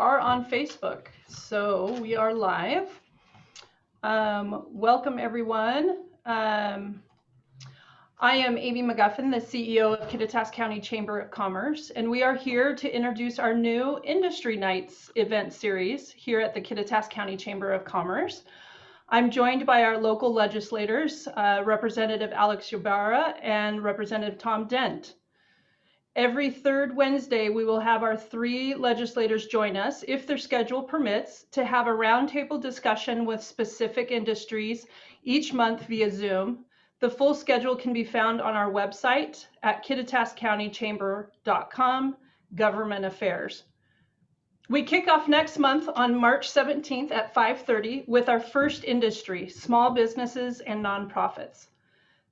are on Facebook, so we are live. Welcome everyone. I am Amy McGuffin, the CEO of Kittitas County Chamber of Commerce, and we are here to introduce our new Industry Nights event series here at the Kittitas County Chamber of Commerce. I'm joined by our local legislators, Representative Alex Ybarra and Representative Tom Dent. Every third Wednesday, we will have our 3 legislators join us, if their schedule permits, to have a roundtable discussion with specific industries each month via Zoom. The full schedule can be found on our website at kittitascountychamber.com, Government Affairs. We kick off next month on March 17th at 5:30 with our first industry, small businesses and nonprofits.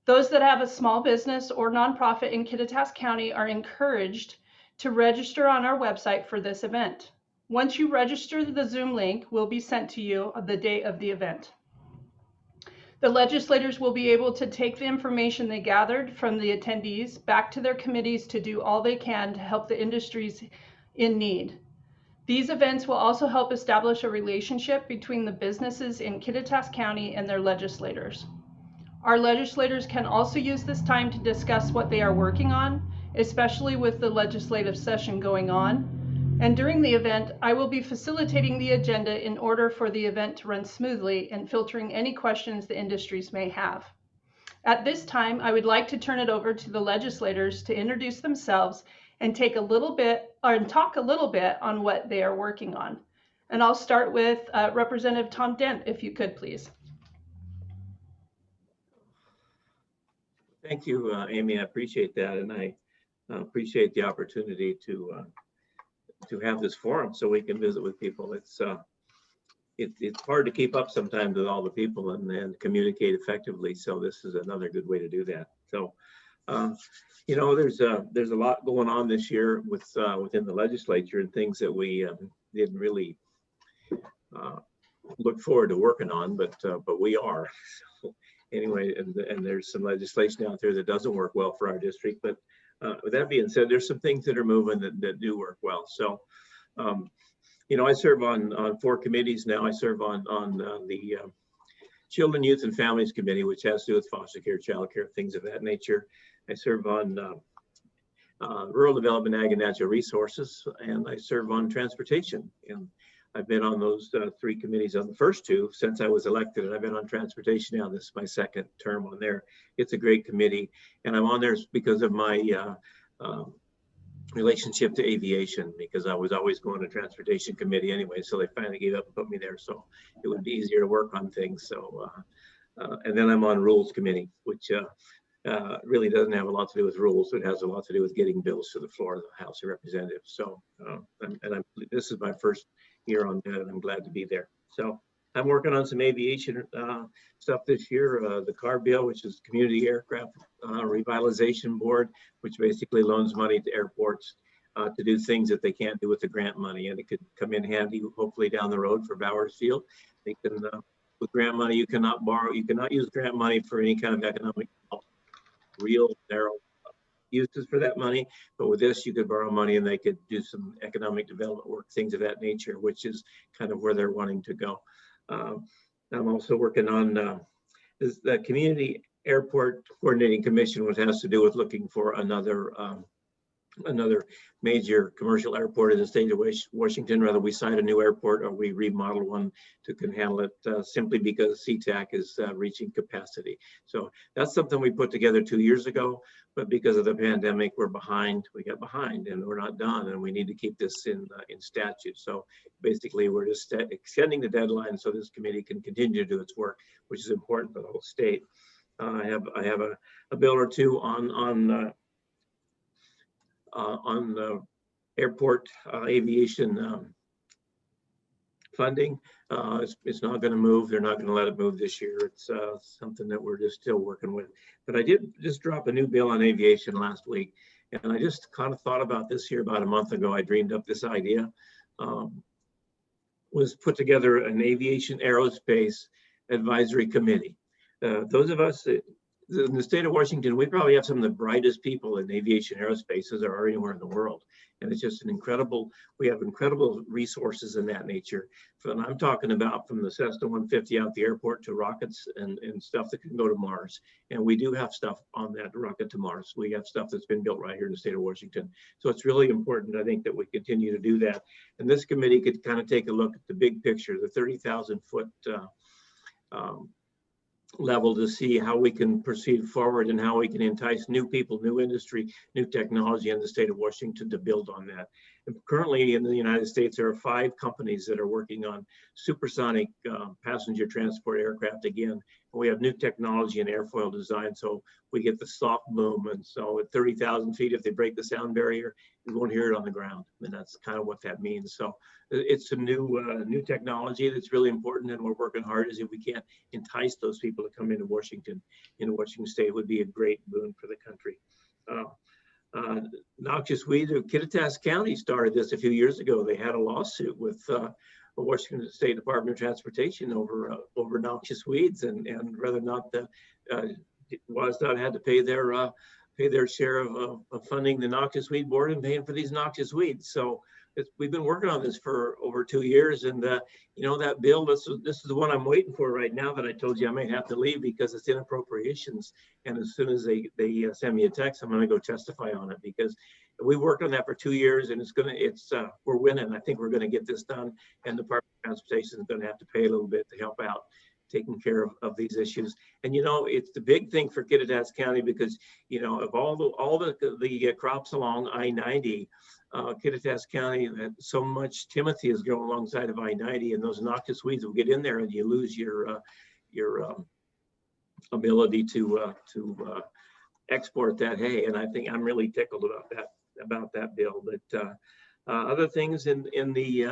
Those that have a small business or nonprofit in Kittitas County are encouraged to register on our website for this event. Once you register, the Zoom link will be sent to you on the day of the event. The legislators will be able to take the information they gathered from the attendees back to their committees to do all they can to help the industries in need. These events will also help establish a relationship between the businesses in Kittitas County and their legislators. Our legislators can also use this time to discuss what they are working on, especially with the legislative session going on. And during the event, I will be facilitating the agenda in order for the event to run smoothly and filtering any questions the industries may have. At this time, I would like to turn it over to the legislators to introduce themselves and talk a little bit on what they are working on. And I'll start with Representative Tom Dent, if you could, please. Thank you, Amy. I appreciate that, and I appreciate the opportunity to have this forum so we can visit with people. It's hard to keep up sometimes with all the people and communicate effectively. So this is another good way to do that. So, you know, there's a lot going on this year within the legislature and things that we didn't really look forward to working on, but we are. So, anyway, and there's some legislation out there that doesn't work well for our district, but with that being said, there's some things that are moving that do work well. So, you know, I serve on 4 committees now. I serve on the Children, Youth, and Families Committee, which has to do with foster care, child care, things of that nature. I serve on Rural Development, Ag, and Natural Resources, and I serve on Transportation. And I've been on those 3 committees on the first 2 since I was elected, and I've been on Transportation now. This is my 2nd term on there. It's a great committee, and I'm on there because of my relationship to aviation, because I was always going to Transportation Committee anyway, so they finally gave up and put me there, so it would be easier to work on things. So, and then I'm on Rules Committee, which really doesn't have a lot to do with rules. It has a lot to do with getting bills to the floor of the House of Representatives. So, this is my first year on that, and I'm glad to be there. So I'm working on some aviation stuff this year. The CAR bill, which is Community Aircraft Revitalization Board, which basically loans money to airports to do things that they can't do with the grant money, and it could come in handy hopefully down the road for Bowers Field. They can with grant money, you cannot use grant money for any kind of economic real narrow uses for that money, but with this you could borrow money and they could do some economic development work, things of that nature, which is kind of where they're wanting to go. I'm also working on the Community Airport Coordinating Commission, which has to do with looking for another major commercial airport in the state of Washington, whether we site a new airport or we remodel one to can handle it, simply because SeaTac is reaching capacity. So that's something we put together 2 years ago, but because of the pandemic, we got behind and we're not done, and we need to keep this in statute. So basically we're just extending the deadline so this committee can continue to do its work, which is important for the whole state. I have a bill or 2 on airport aviation funding. It's not going to move. They're not going to let it move this year. It's something that we're just still working with. But I did just drop a new bill on aviation last week, and I just kind of thought about this here about a month ago. I dreamed up this idea. Was put together an aviation aerospace advisory committee. Those of us in the state of Washington, we probably have some of the brightest people in aviation aerospace as there are anywhere in the world. And it's just an incredible, we have incredible resources in that nature. And I'm talking about from the Cessna 150 out the airport to rockets and stuff that can go to Mars. And we do have stuff on that rocket to Mars. We have stuff that's been built right here in the state of Washington. So it's really important, I think, that we continue to do that. And this committee could kind of take a look at the big picture, the 30,000 foot level, to see how we can proceed forward and how we can entice new people, new industry, new technology in the state of Washington to build on that. And currently in the United States, there are 5 companies that are working on supersonic passenger transport aircraft again. And we have new technology in airfoil design, so we get the soft boom. And so at 30,000 feet, if they break the sound barrier, you won't hear it on the ground. And that's kind of what that means. So it's a new technology that's really important, and we're working hard as if we can't entice those people to come into Washington. Washington State would be a great boon for the country. Noxious weeds, Kittitas County started this a few years ago. They had a lawsuit with the Washington State Department of Transportation over noxious weeds, and whether or not the WSDOT had to pay their share of funding the noxious weed board and paying for these noxious weeds. So we've been working on this for over 2 years, and you know, that bill, this is the one I'm waiting for right now, that I told you I may have to leave because it's in appropriations. And as soon as they send me a text, I'm going to go testify on it, because we worked on that for 2 years, and we're winning. I think we're going to get this done, and the Department of Transportation is going to have to pay a little bit to help out taking care of these issues. And you know, it's the big thing for Kittitas County, because you know, of all the crops along I-90, Kittitas County, that so much Timothy is growing alongside of I-90, and those noxious weeds will get in there, and you lose your ability to export that hay. And I think I'm really tickled about that bill. But other things in the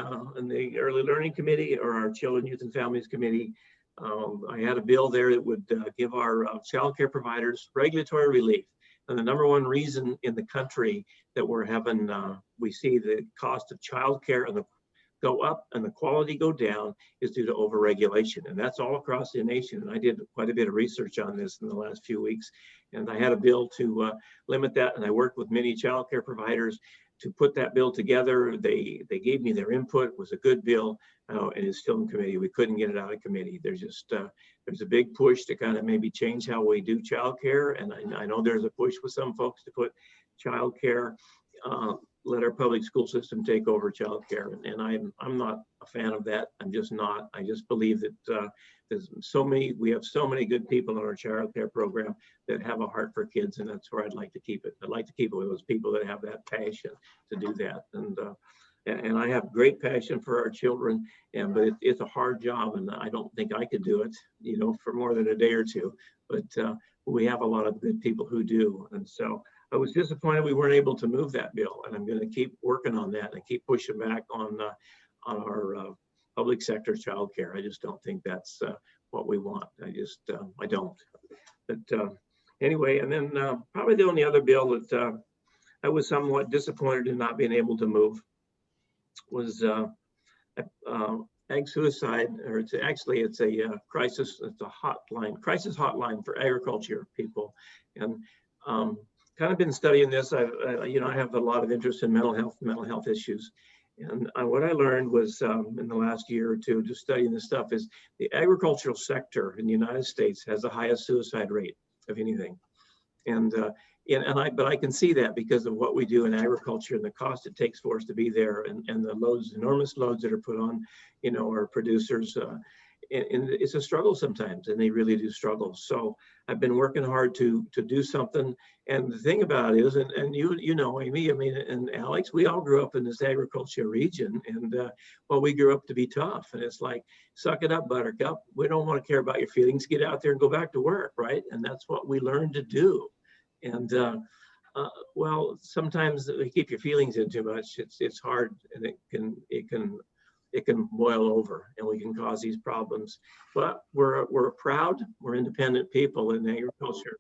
Early Learning Committee, or our Children, Youth, and Families Committee, I had a bill there that would give our child care providers regulatory relief. And the number one reason in the country that we're having, we see the cost of child care go up and the quality go down, is due to overregulation. And that's all across the nation. And I did quite a bit of research on this in the last few weeks. And I had a bill to limit that. And I worked with many child care providers to put that bill together. They gave me their input. It was a good bill, and it's still in committee. We couldn't get it out of committee. There's just there's a big push to kind of maybe change how we do childcare, and I know there's a push with some folks to put childcare, let our public school system take over childcare, and I'm not a fan of that. I'm just not. I just believe that we have so many good people in our childcare program that have a heart for kids, and that's where I'd like to keep it. I'd like to keep it with those people that have that passion to do that. And I have great passion for our children, but it's a hard job, and I don't think I could do it, you know, for more than a day or two. But we have a lot of good people who do, and so I was disappointed we weren't able to move that bill, and I'm going to keep working on that and keep pushing back on our public sector childcare. I just don't think that's what we want. I don't. But anyway, and then probably the only other bill that I was somewhat disappointed in not being able to move was ag suicide, or it's a crisis. It's a crisis hotline for agriculture people, and kind of been studying this. I have a lot of interest in mental health issues. And what I learned was in the last year or two, just studying this stuff, is the agricultural sector in the United States has the highest suicide rate of anything. But I can see that because of what we do in agriculture and the cost it takes for us to be there, and the enormous loads that are put on, you know, our producers. And it's a struggle sometimes, and they really do struggle. So I've been working hard to do something. And the thing about it is, and you know, Amy, I mean, and Alex, we all grew up in this agriculture region, and well, we grew up to be tough. And it's like, suck it up, buttercup. We don't want to care about your feelings. Get out there and go back to work, right? And that's what we learned to do. And well, sometimes we keep your feelings in too much. It's hard, and it can boil over, and we can cause these problems. But we're independent people in agriculture.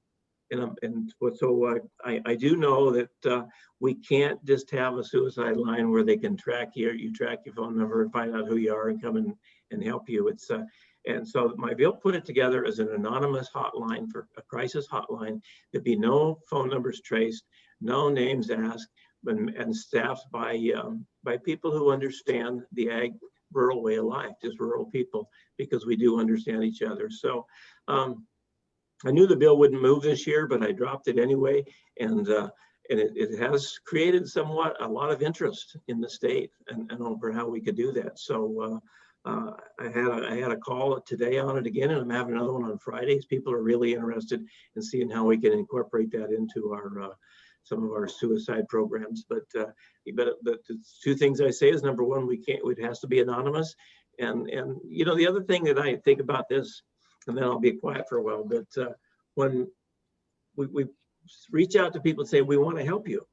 I do know that we can't just have a suicide line where they can track you track your phone number and find out who you are and come in and help you. And so my bill put it together as an anonymous hotline, for a crisis hotline. There'd be no phone numbers traced, no names asked, and staffed by people who understand the rural way of life, just rural people, because we do understand each other. So I knew the bill wouldn't move this year, but I dropped it anyway, and it has created a lot of interest in the state and over how we could do that. So I had a call today on it again, and I'm having another one on Fridays. People are really interested in seeing how we can incorporate that into our some of our suicide programs. But the two things I say is, number one, it has to be anonymous, and you know, the other thing that I think about this, and then I'll be quiet for a while, but when we reach out to people and say, we want to help you,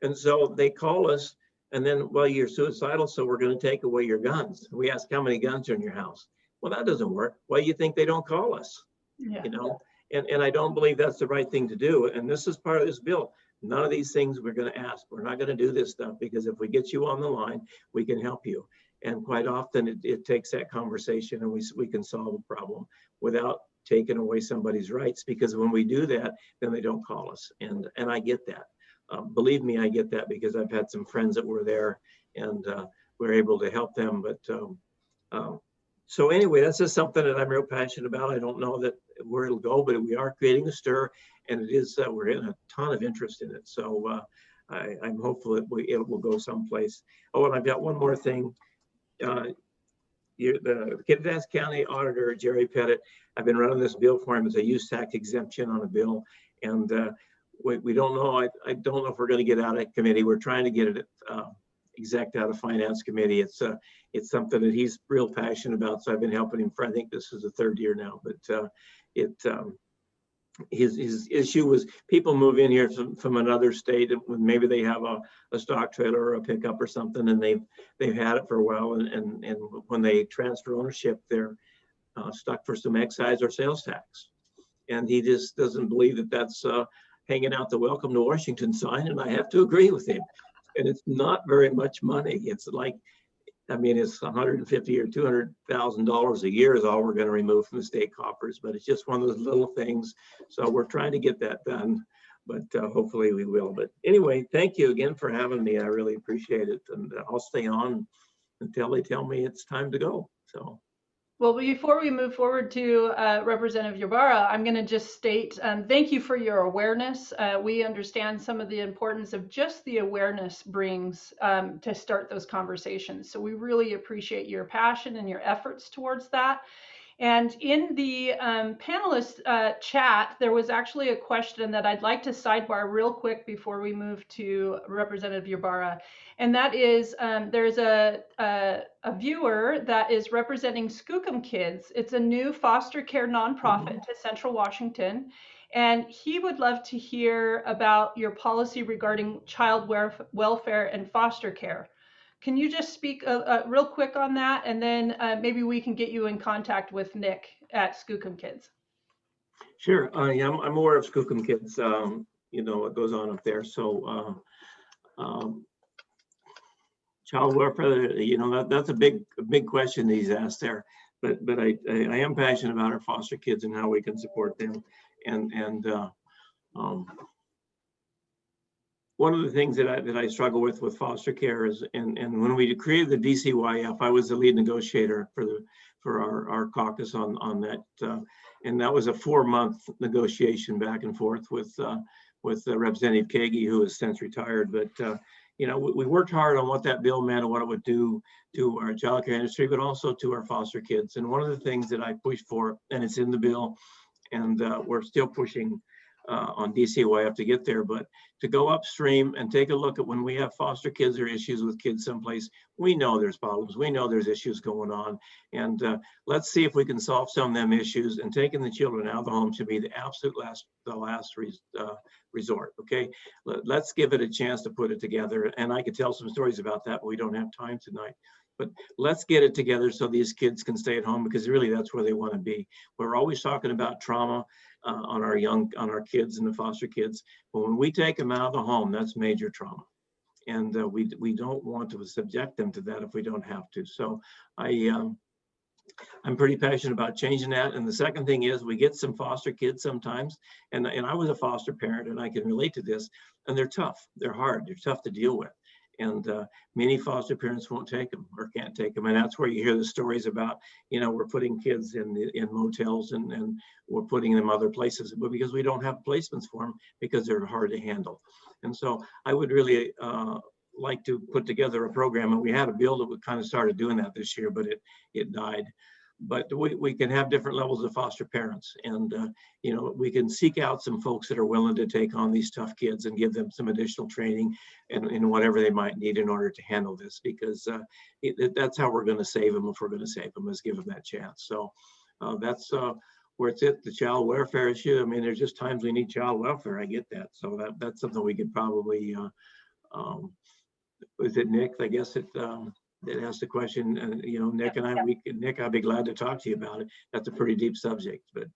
and so they call us, and then, well, you're suicidal, so we're going to take away your guns. We ask, how many guns are in your house? Well, that doesn't work. Why do you think they don't call us? Yeah. You know, and I don't believe that's the right thing to do. And this is part of this bill. None of these things we're going to ask. We're not going to do this stuff, because if we get you on the line, we can help you. And quite often it takes that conversation, and we can solve a problem without taking away somebody's rights, because when we do that, then they don't call us. And I get that. Believe me, I get that, because I've had some friends that were there, and we're able to help them. But so anyway, that's just something that I'm real passionate about. I don't know where it'll go, but we are creating a stir, and it is we're in a ton of interest in it. So I'm hopeful that it will go someplace. Oh, and I've got one more thing. The Kittitas County Auditor, Jerry Pettit, I've been running this bill for him as a use tax exemption on a bill, and we don't know. I don't know if we're going to get out of committee. We're trying to get it exec out of finance committee. It's something that he's real passionate about. So I've been helping him for, I think this is the third year now. But his issue was people move in here from another state, and when maybe they have a stock trailer or a pickup or something, and they've had it for a while, and when they transfer ownership, they're stuck for some excise or sales tax. And he just doesn't believe that that's hanging out the welcome to Washington sign, and I have to agree with him. And it's not very much money. It's like, I mean, it's $150,000 or $200,000 a year is all we're going to remove from the state coffers, but it's just one of those little things. So we're trying to get that done, but hopefully we will. But anyway, thank you again for having me. I really appreciate it, and I'll stay on until they tell me it's time to go. So. Well, before we move forward to Representative Ybarra, I'm going to just state thank you for your awareness. We understand some of the importance of just the awareness brings to start those conversations. So we really appreciate your passion and your efforts towards that. And in the panelist chat, there was actually a question that I'd like to sidebar real quick before we move to Representative Ybarra. And that is, there's a viewer that is representing Skookum Kids. It's a new foster care nonprofit to Central Washington. And he would love to hear about your policy regarding child welfare and foster care. Can you just speak real quick on that, and then maybe we can get you in contact with Nick at Skookum Kids? Sure. Yeah, I'm aware of Skookum Kids. You know what goes on up there. So child welfare, you know, that's a big question he's asked there. But I am passionate about our foster kids and how we can support them. And one of the things that I struggle with foster care is, and when we created the DCYF, I was the lead negotiator for our caucus on that, and that was a 4-month negotiation back and forth with Representative Kagi, who has since retired. But you know, we worked hard on what that bill meant and what it would do to our child care industry, but also to our foster kids. And one of the things that I pushed for, and it's in the bill, and we're still pushing on DCYF to get there, but to go upstream and take a look at when we have foster kids or issues with kids someplace, we know there's problems, we know there's issues going on, and let's see if we can solve some of them issues. And taking the children out of the home should be the absolute last resort. Okay, let's give it a chance to put it together, and I could tell some stories about that, but we don't have time tonight. But let's get it together so these kids can stay at home, because really that's where they want to be. We're always talking about trauma. on our kids and the foster kids. But when we take them out of the home, that's major trauma. And we don't want to subject them to that if we don't have to. So I'm pretty passionate about changing that. And the second thing is we get some foster kids sometimes, and I was a foster parent and I can relate to this, and they're tough, they're hard, they're tough to deal with. And many foster parents won't take them or can't take them. And that's where you hear the stories about, we're putting kids in motels and we're putting them other places, but because we don't have placements for them because they're hard to handle. And so I would really like to put together a program, and we had a bill that we kind of started doing that this year, but it died. But we can have different levels of foster parents, and we can seek out some folks that are willing to take on these tough kids and give them some additional training and whatever they might need in order to handle this, because that's how we're going to save them. If we're going to save them, is give them that chance. So that's where it's at. The child welfare issue, I mean, there's just times we need child welfare. I get that. So that's something we could probably is it Nick? I guess that asked the question, and Nick and I, Nick, I'd be glad to talk to you about it. That's a pretty deep subject, but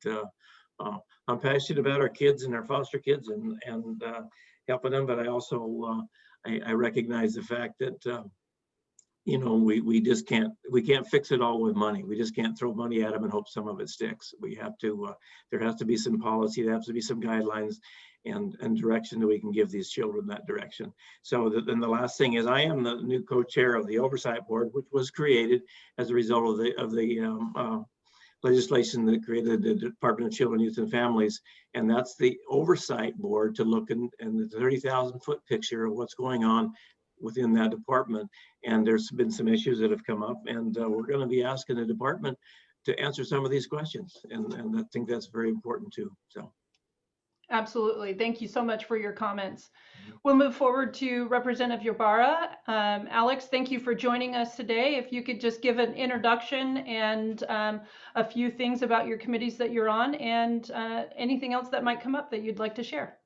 I'm passionate about our kids and our foster kids and helping them. But I also I recognize the fact that we can't fix it all with money. We just can't throw money at them and hope some of it sticks. We have to. There has to be some policy. There has to be some guidelines and direction that we can give these children that direction. So then the last thing is I am the new co-chair of the Oversight Board, which was created as a result of the legislation that created the Department of Children, Youth and Families. And that's the Oversight Board to look in the 30,000-foot picture of what's going on within that department. And there's been some issues that have come up, and we're going to be asking the department to answer some of these questions. And I think that's very important too. So. Absolutely. Thank you so much for your comments. We'll move forward to Representative Ybarra. Alex, thank you for joining us today. If you could just give an introduction and a few things about your committees that you're on and anything else that might come up that you'd like to share.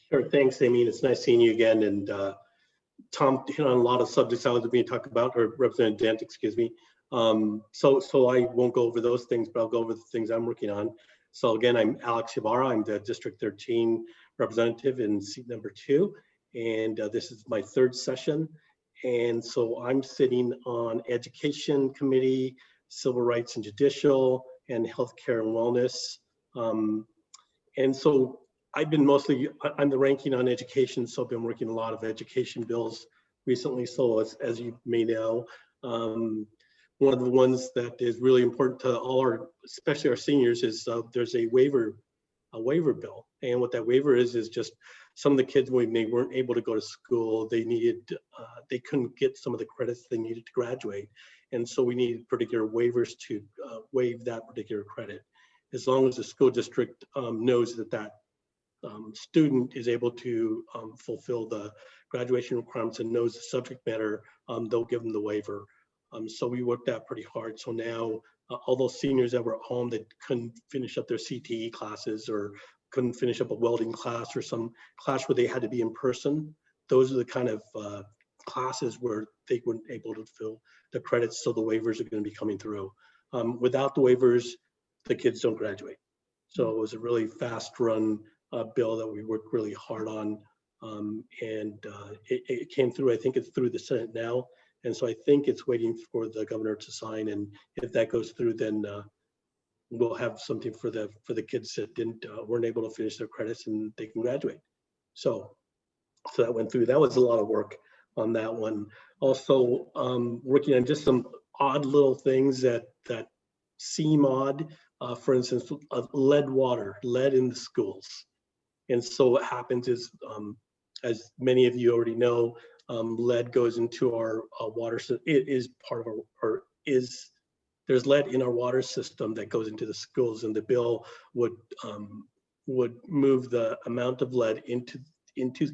Sure. Thanks, Amy. It's nice seeing you again. And Tom hit on a lot of subjects I was going to talk about, or Representative Dent, excuse me. So I won't go over those things, but I'll go over the things I'm working on. So again, I'm Alex Ybarra. I'm the District 13 representative in seat number 2. And this is my 3rd session. And so I'm sitting on Education Committee, Civil Rights and Judicial, and Healthcare and Wellness. And so I'm the ranking on education. So I've been working a lot of education bills recently. So as you may know, one of the ones that is really important to all especially our seniors, is there's a waiver bill. And what that waiver is just some of the kids, when they weren't able to go to school, they couldn't get some of the credits they needed to graduate. And so we needed particular waivers to waive that particular credit. As long as the school district knows that student is able to fulfill the graduation requirements and knows the subject matter, they'll give them the waiver. So we worked that pretty hard. So now all those seniors that were at home that couldn't finish up their CTE classes or couldn't finish up a welding class or some class where they had to be in person, those are the kind of classes where they weren't able to fill the credits. So the waivers are going to be coming through. Without the waivers, the kids don't graduate. So it was a really fast run bill that we worked really hard on. It came through. I think it's through the Senate now. And so I think it's waiting for the governor to sign. And if that goes through, then we'll have something for the kids that weren't able to finish their credits and they can graduate. So that went through. That was a lot of work on that one. Also working on just some odd little things that seem odd. For instance, lead in the schools. And so what happens is, as many of you already know, lead goes into our water system. It is part of there's lead in our water system that goes into the schools, and the bill would move the amount of lead into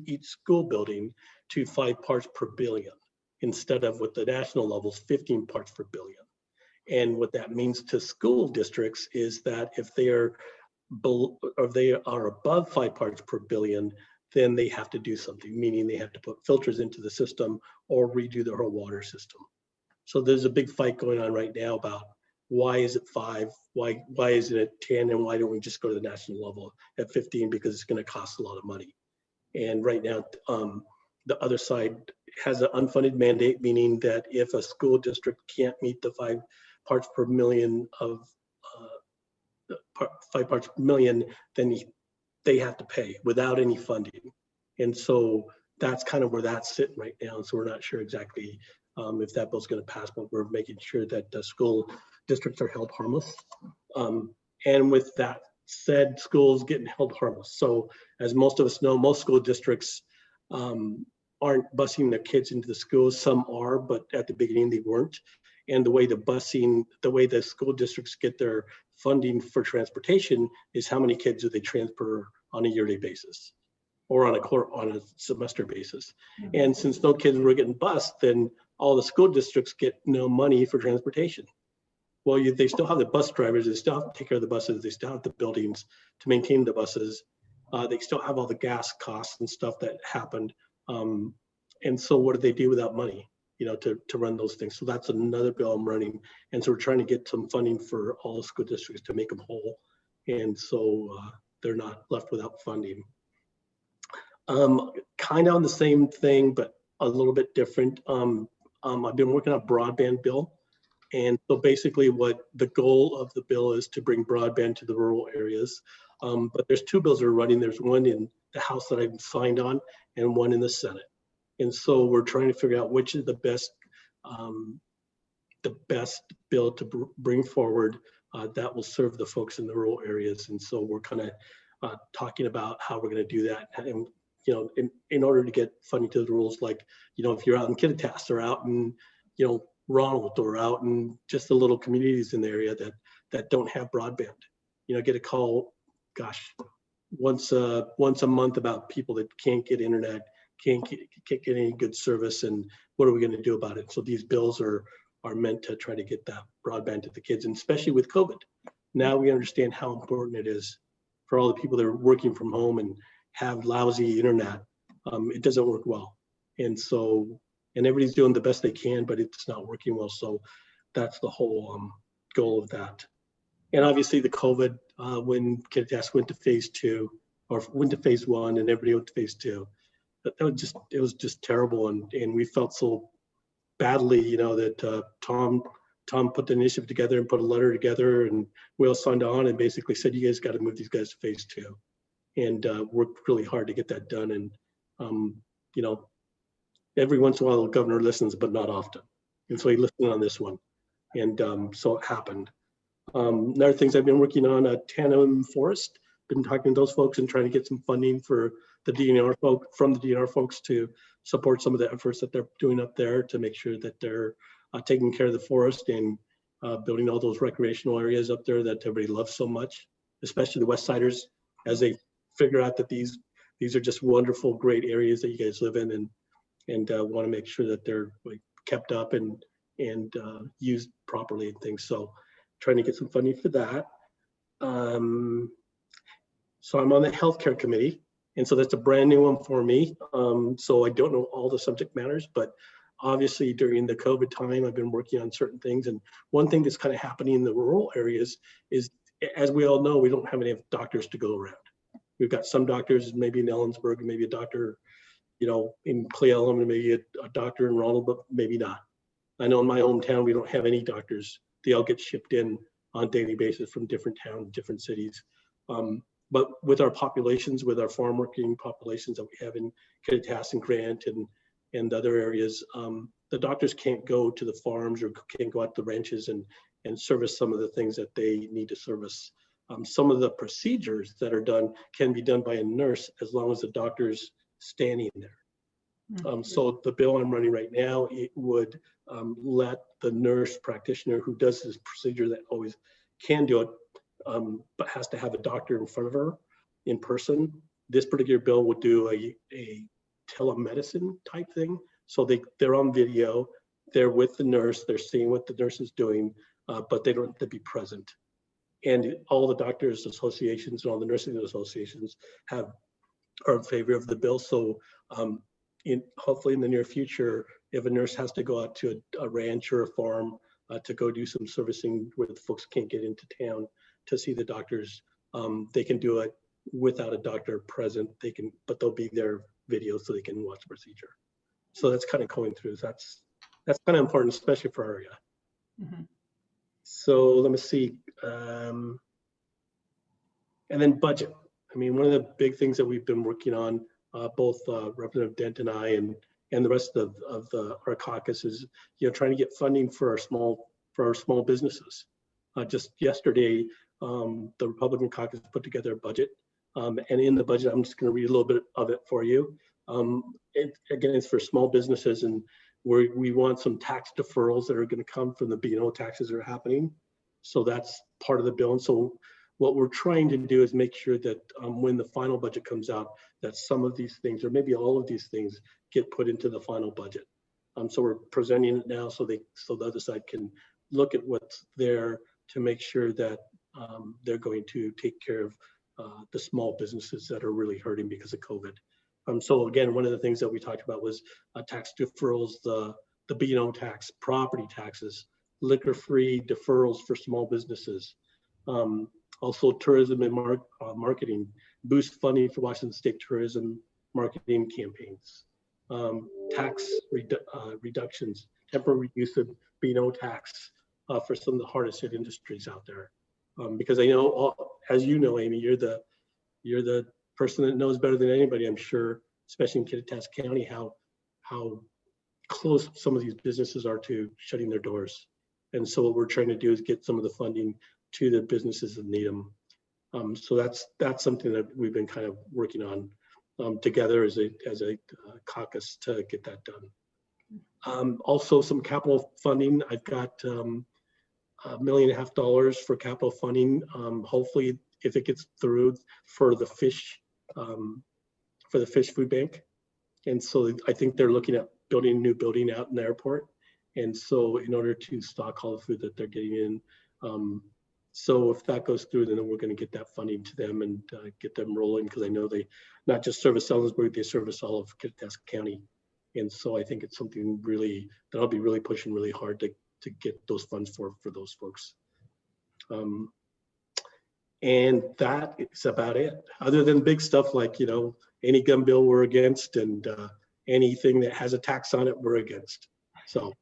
each school building to 5 parts per billion, instead of with the national levels, 15 parts per billion. And what that means to school districts is that if they are above 5 parts per billion, then they have to do something, meaning they have to put filters into the system or redo their whole water system. So there's a big fight going on right now about why is it 5? Why isn't it 10? And why don't we just go to the national level at 15? Because it's going to cost a lot of money. And right now, the other side has an unfunded mandate, meaning that if a school district can't meet the 5 parts per million of 5 parts per million, then they have to pay without any funding. And so that's kind of where that's sitting right now. So we're not sure exactly if that bill's going to pass, but we're making sure that the school districts are held harmless. And with that said, schools getting held harmless. So as most of us know, most school districts aren't busing their kids into the schools. Some are, but at the beginning they weren't. And the way the school districts get their funding for transportation is how many kids do they transfer on a yearly basis or on a semester basis. And since no kids were getting bused, then all the school districts get no money for transportation. Well, they still have the bus drivers, they still have to take care of the buses, they still have the buildings to maintain the buses. They still have all the gas costs and stuff that happened. And so what do they do without money, to run those things? So that's another bill I'm running. And so we're trying to get some funding for all the school districts to make them whole. And so they're not left without funding. Kind of on the same thing, but a little bit different. I've been working on a broadband bill. And so basically what the goal of the bill is to bring broadband to the rural areas. But there's 2 bills that are running. There's one in the House that I've signed on and one in the Senate. And so we're trying to figure out which is the best bill to bring forward that will serve the folks in the rural areas. And so we're kind of talking about how we're going to do that. And, in order to get funding to the rules, like, if you're out in Kittitas or out in, Ronald or out in just the little communities in the area that don't have broadband, get a call, gosh, once a month about people that can't get internet, can't get any good service, and what are we going to do about it? So these bills are meant to try to get that broadband to the kids, and especially with COVID. Now we understand how important it is for all the people that are working from home and have lousy internet. It doesn't work well. And so, and everybody's doing the best they can, but it's not working well. So that's the whole goal of that. And obviously the COVID, when Kittitas went to phase 2 or went to phase 1 and everybody went to phase 2, it was just terrible. And we felt so badly, that Tom put the initiative together and put a letter together, and we all signed on and basically said, you guys got to move these guys to phase 2, and worked really hard to get that done. And, every once in a while the governor listens, but not often. And so he listened on this one. And so it happened. Other things I've been working on, Tandem Forest, been talking to those folks and trying to get some funding for the DNR from the DNR folks to support some of the efforts that they're doing up there to make sure that they're taking care of the forest and building all those recreational areas up there that everybody loves so much, especially the West Siders, as they figure out that these are just wonderful, great areas that you guys live in, and want to make sure that they're kept up and used properly and things. So trying to get some funding for that. So I'm on the healthcare committee, and so that's a brand new one for me. So I don't know all the subject matters, but obviously during the COVID time, I've been working on certain things. And one thing that's kind of happening in the rural areas is, as we all know, we don't have any doctors to go around. We've got some doctors, maybe in Ellensburg, maybe a doctor, in Cle Elum, and maybe a doctor in Ronald, but maybe not. I know in my hometown, we don't have any doctors. They all get shipped in on a daily basis from different towns, different cities. But with our populations, with our farm working populations that we have in Kittitas and Grant and other areas, the doctors can't go to the farms or can't go out to the ranches and service some of the things that they need to service. Some of the procedures that are done can be done by a nurse as long as the doctor's standing there. So the bill I'm running right now, it would let the nurse practitioner who does this procedure that always can do it, but has to have a doctor in front of her in person. This particular bill would do a telemedicine type thing. So they're on video, they're with the nurse, they're seeing what the nurse is doing, but they don't have to be present. And all the doctors associations and all the nursing associations are in favor of the bill. So hopefully in the near future, if a nurse has to go out to a ranch or a farm to go do some servicing where the folks can't get into town to see the doctors. They can do it without a doctor present. But they'll be there video so they can watch the procedure. So that's kind of going through. That's kind of important, especially for our area. Mm-hmm. So let me see. And then budget. I mean, one of the big things that we've been working on, both Representative Dent and I, and the rest of our caucus is, trying to get funding for our small businesses. Just yesterday, the Republican caucus put together a budget, and in the budget, I'm just going to read a little bit of it for you. Again, it's for small businesses, and we want some tax deferrals that are going to come from the B&O taxes that are happening. So that's part of the bill. And so what we're trying to do is make sure that when the final budget comes out, that some of these things, or maybe all of these things, get put into the final budget. So we're presenting it now so the other side can look at what's there to make sure that they're going to take care of the small businesses that are really hurting because of COVID. So again, one of the things that we talked about was tax deferrals, the B&O tax, property taxes, liquor-free deferrals for small businesses. Also tourism and marketing, boost funding for Washington State tourism marketing campaigns. Tax reductions, temporary use of B&O tax for some of the hardest hit industries out there. Because I know, as you know, Amy, you're the person that knows better than anybody, I'm sure, especially in Kittitas County, how close some of these businesses are to shutting their doors. And so what we're trying to do is get some of the funding to the businesses that need them. So that's something that we've been kind of working on together as a caucus to get that done. Also some capital funding. I've got $1.5 million for capital funding. Hopefully, if it gets through, for the fish food bank. And so I think they're looking at building a new building out in the airport. And so in order to stock all the food that they're getting in, so if that goes through, then we're going to get that funding to them and get them rolling, because I know they not just service Ellensburg, they service all of Kittitas County. And so I think it's something really that I'll be really pushing really hard to get those funds for those folks. And that is about it. Other than big stuff like, any gun bill we're against, and anything that has a tax on it, we're against. So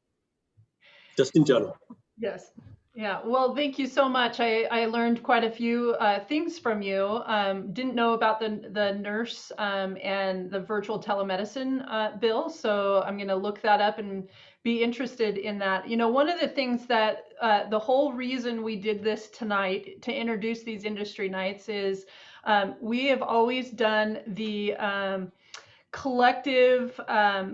just in general. Yes. Yeah. Well, thank you so much. I learned quite a few things from you. Didn't know about the nurse and the virtual telemedicine bill. So I'm going to look that up and be interested in that. One of the things that the whole reason we did this tonight to introduce these industry nights is we have always done the collective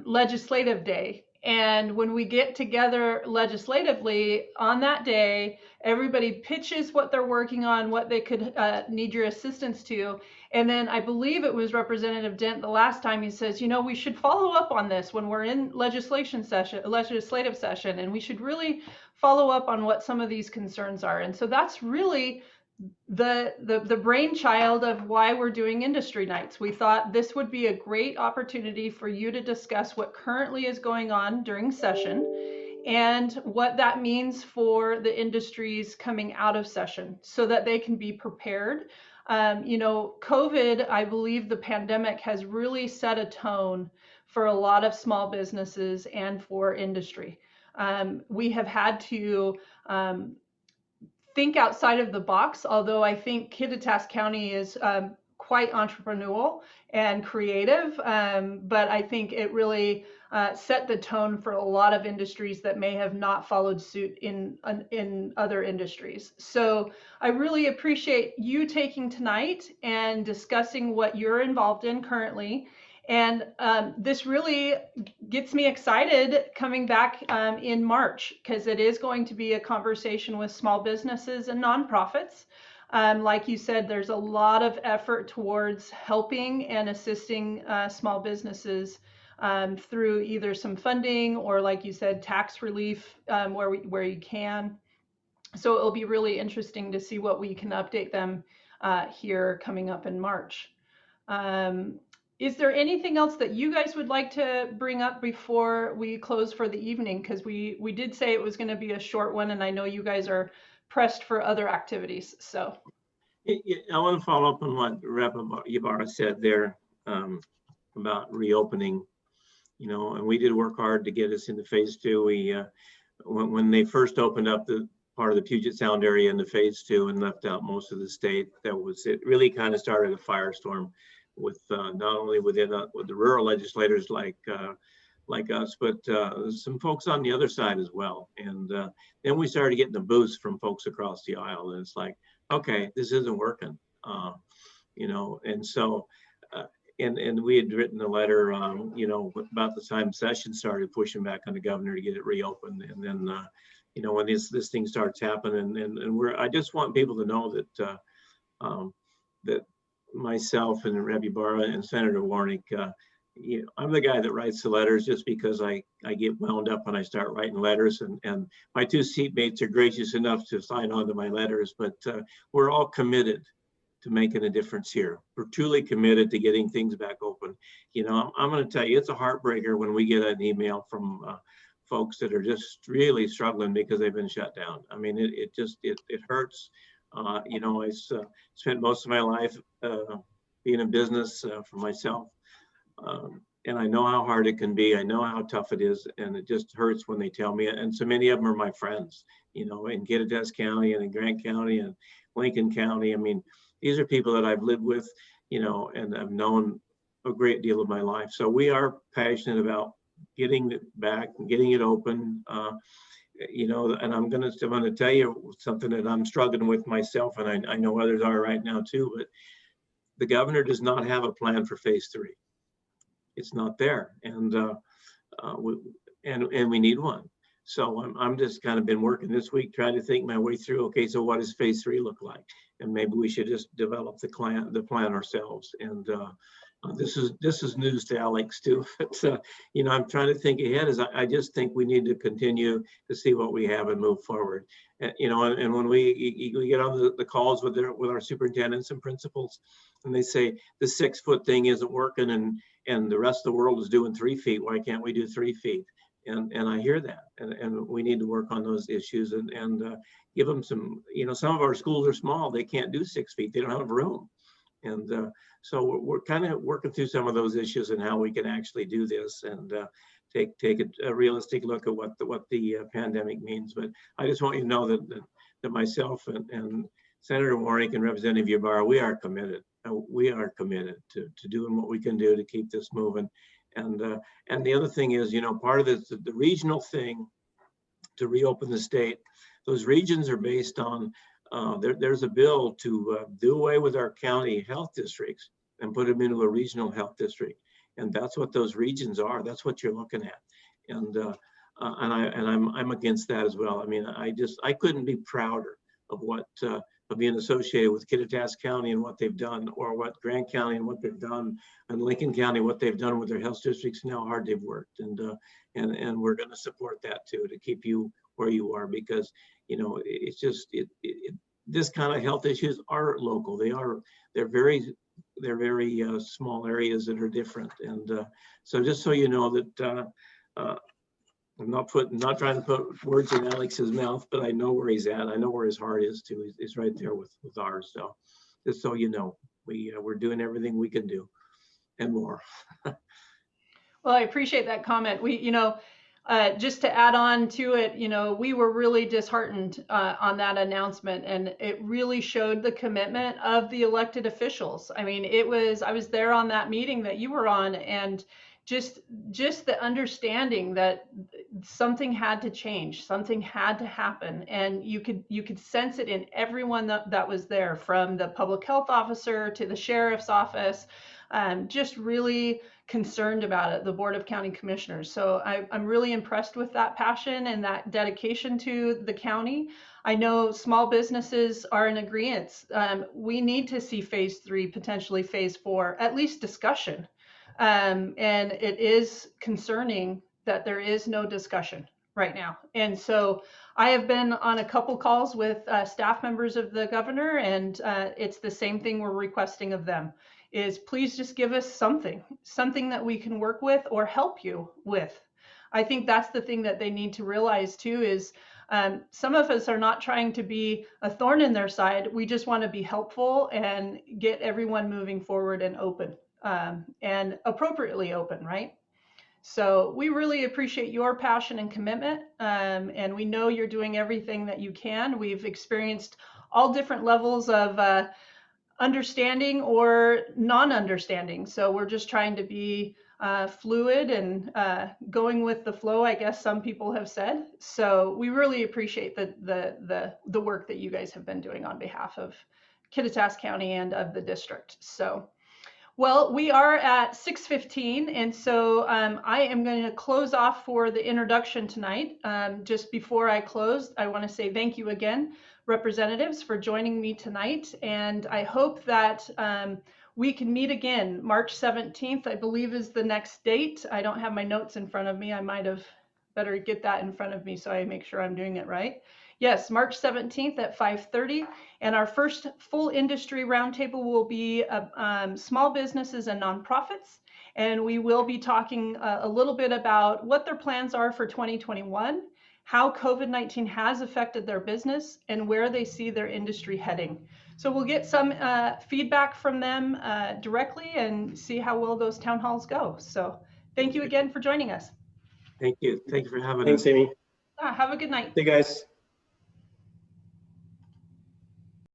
legislative day. And when we get together legislatively on that day, everybody pitches what they're working on, what they could need your assistance to. And then I believe it was Representative Dent the last time, he says, we should follow up on this when we're in legislative session, and we should really follow up on what some of these concerns are. And so that's really the brainchild of why we're doing industry nights. We thought this would be a great opportunity for you to discuss what currently is going on during session and what that means for the industries coming out of session so that they can be prepared. COVID, I believe the pandemic has really set a tone for a lot of small businesses and for industry. We have had to think outside of the box, although I think Kittitas County is quite entrepreneurial and creative, but I think it really set the tone for a lot of industries that may have not followed suit in other industries. So I really appreciate you taking tonight and discussing what you're involved in currently. And this really gets me excited coming back in March, because it is going to be a conversation with small businesses and nonprofits. Like you said, there's a lot of effort towards helping and assisting small businesses through either some funding or, like you said, tax relief where you can. So it'll be really interesting to see what we can update them here coming up in March. Is there anything else that you guys would like to bring up before we close for the evening? Because we did say it was going to be a short one, and I know you guys are pressed for other activities. So I want to follow up on what Rep. Ybarra said there about reopening. You know, and we did work hard to get us into phase 2. We when they first opened up the part of the Puget Sound area into phase 2 and left out most of the state, it really kind of started a firestorm with not only within with the rural legislators like us, but some folks on the other side as well. And then we started getting the boost from folks across the aisle, and it's like, okay, this isn't working, you know. And so and we had written a letter, you know, about the time session started, pushing back on the governor to get it reopened. And then you know, when this thing starts happening, and I just want people to know that that myself and Rep. Ybarra and Senator Warnick, you know, I'm the guy that writes the letters just because I get wound up when I start writing letters, and my 2 seatmates are gracious enough to sign on to my letters, but we're all committed to making a difference here. We're truly committed to getting things back open. You know, I'm going to tell you, it's a heartbreaker when we get an email from folks that are just really struggling because they've been shut down. I mean, it hurts. You know, I spent most of my life being in business for myself. And I know how hard it can be. I know how tough it is. And it just hurts when they tell me. And so many of them are my friends, you know, in Kittitas County and in Grant County and Lincoln County. I mean, these are people that I've lived with, you know, and I've known a great deal of my life. So we are passionate about getting it back and getting it open. You know, and I'm going to tell you something that I'm struggling with myself, and I know others are right now too, but the governor does not have a plan for phase 3. It's not there, and we need one. So I'm just kind of been working this week trying to think my way through. Okay, so what does phase 3 look like? And maybe we should just develop the plan ourselves. And this is news to Alex too. But you know, I'm trying to think ahead. I just think we need to continue to see what we have and move forward. You know, and when we get on the calls with our superintendents and principals, and they say the 6-foot thing isn't working, and the rest of the world is doing 3 feet. Why can't we do 3 feet? And I hear that, and we need to work on those issues and give them some. You know, some of our schools are small; they can't do 6 feet. They don't have room, and so we're kind of working through some of those issues and how we can actually do this and take a realistic look at what the pandemic means. But I just want you to know that myself and Senator Warnick and Representative Ybarra, we are committed. We are committed to doing what we can do to keep this moving. And the other thing is, you know, part of this, the regional thing to reopen the state, those regions are based on, there's a bill to do away with our county health districts and put them into a regional health district. And that's what those regions are. That's what you're looking at. And I'm against that as well. I mean, I couldn't be prouder of what, of being associated with Kittitas County and what they've done, or what Grant County and what they've done, and Lincoln County, what they've done with their health districts and how hard they've worked. And we're going to support that too, to keep you where you are, because, you know, it's just, this kind of health issues are local. They're very small areas that are different. And so just so you know that I'm not trying to put words in Alex's mouth, but I know where he's at. I know where his heart is too. He's right there with ours. So just so you know, we're doing everything we can do and more. well, I appreciate that comment. We, you know, just to add on to it, you know, we were really disheartened on that announcement, and it really showed the commitment of the elected officials. I mean, I was there on that meeting that you were on, and just the understanding that something had to change, something had to happen, and you could sense it in everyone that was there, from the public health officer to the sheriff's office, just really concerned about it, the Board of County Commissioners. So I'm really impressed with that passion and that dedication to the county. I know small businesses are in agreement. We need to see phase 3, potentially phase 4, at least discussion. And it is concerning that there is no discussion right now. And so I have been on a couple calls with staff members of the governor, and it's the same thing we're requesting of them. is please just give us something that we can work with or help you with. I think that's the thing that they need to realize too is some of us are not trying to be a thorn in their side. We just want to be helpful and get everyone moving forward and open and appropriately open, right? So we really appreciate your passion and commitment, and we know you're doing everything that you can. We've experienced all different levels of understanding or non-understanding. So we're just trying to be fluid and going with the flow, I guess some people have said. So we really appreciate the work that you guys have been doing on behalf of Kittitas County and of the district. So. Well, we are at 6:15, and so I am going to close off for the introduction tonight. Just before I close, I want to say thank you again, representatives, for joining me tonight, and I hope that we can meet again. March 17th, I believe, is the next date. I don't have my notes in front of me. I might have better get that in front of me so I make sure I'm doing it right. Yes, March 17th at 5:30, and our first full industry roundtable will be small businesses and nonprofits, and we will be talking a little bit about what their plans are for 2021, how COVID-19 has affected their business, and where they see their industry heading. So we'll get some feedback from them directly and see how well those town halls go. So thank you again for joining us. Thank you. Thank you for having us. Thanks, Amy. Have a good night. Hey, guys.